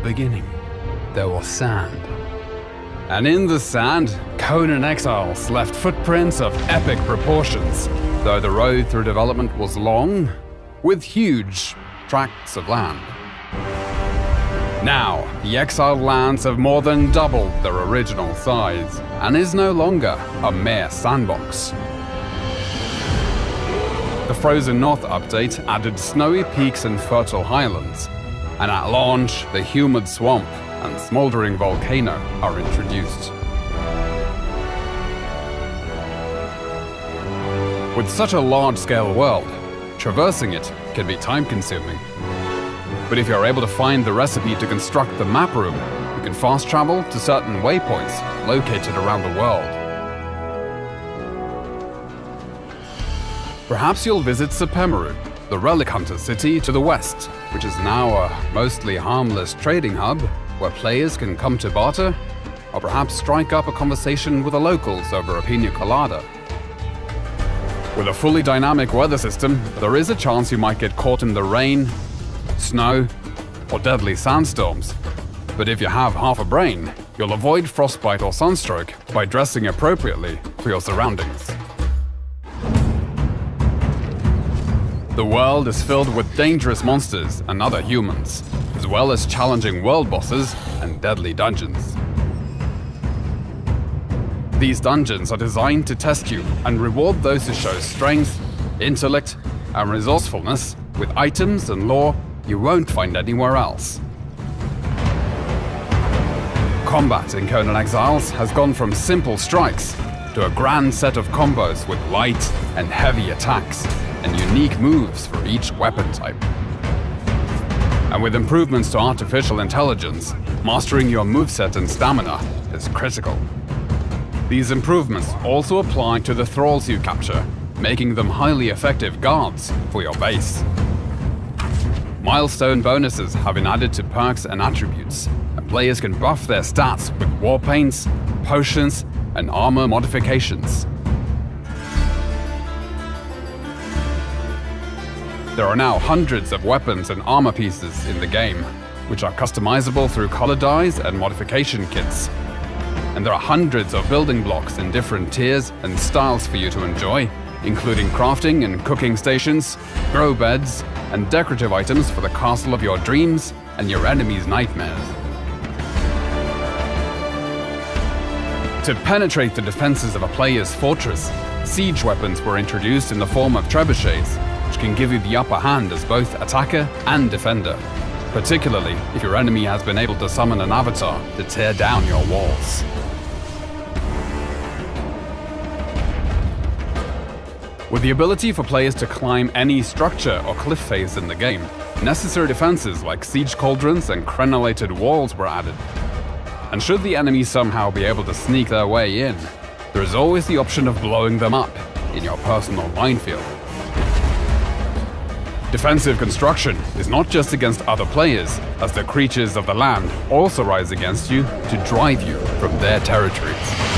beginning, there was sand. And in the sand, Conan Exiles left footprints of epic proportions, though the road through development was long, with huge tracts of land. Now, the exiled lands have more than doubled their original size, and is no longer a mere sandbox. The Frozen North update added snowy peaks and fertile highlands, and at launch, the humid swamp and smoldering volcano are introduced. With such a large-scale world, traversing it can be time-consuming. But if you're able to find the recipe to construct the map room, you can fast travel to certain waypoints located around the world. Perhaps you'll visit Sepemeru, the relic hunter city to the west, which is now a mostly harmless trading hub where players can come to barter, or perhaps strike up a conversation with the locals over a pina colada. With a fully dynamic weather system, there is a chance you might get caught in the rain, snow, or deadly sandstorms. But if you have half a brain, you'll avoid frostbite or sunstroke by dressing appropriately for your surroundings. The world is filled with dangerous monsters and other humans, as well as challenging world bosses and deadly dungeons. These dungeons are designed to test you and reward those who show strength, intellect, and resourcefulness with items and lore you won't find anywhere else. Combat in Conan Exiles has gone from simple strikes to a grand set of combos with light and heavy attacks and unique moves for each weapon type. And with improvements to artificial intelligence, mastering your moveset and stamina is critical. These improvements also apply to the thralls you capture, making them highly effective guards for your base. Milestone bonuses have been added to perks and attributes, and players can buff their stats with war paints, potions, and armor modifications. There are now hundreds of weapons and armor pieces in the game, which are customizable through color dyes and modification kits. And there are hundreds of building blocks in different tiers and styles for you to enjoy, including crafting and cooking stations, grow beds, and decorative items for the castle of your dreams and your enemy's nightmares. To penetrate the defenses of a player's fortress, siege weapons were introduced in the form of trebuchets, which can give you the upper hand as both attacker and defender, particularly if your enemy has been able to summon an avatar to tear down your walls. With the ability for players to climb any structure or cliff face in the game, necessary defenses like siege cauldrons and crenellated walls were added. And should the enemy somehow be able to sneak their way in, there is always the option of blowing them up in your personal minefield. Defensive construction is not just against other players, as the creatures of the land also rise against you to drive you from their territories.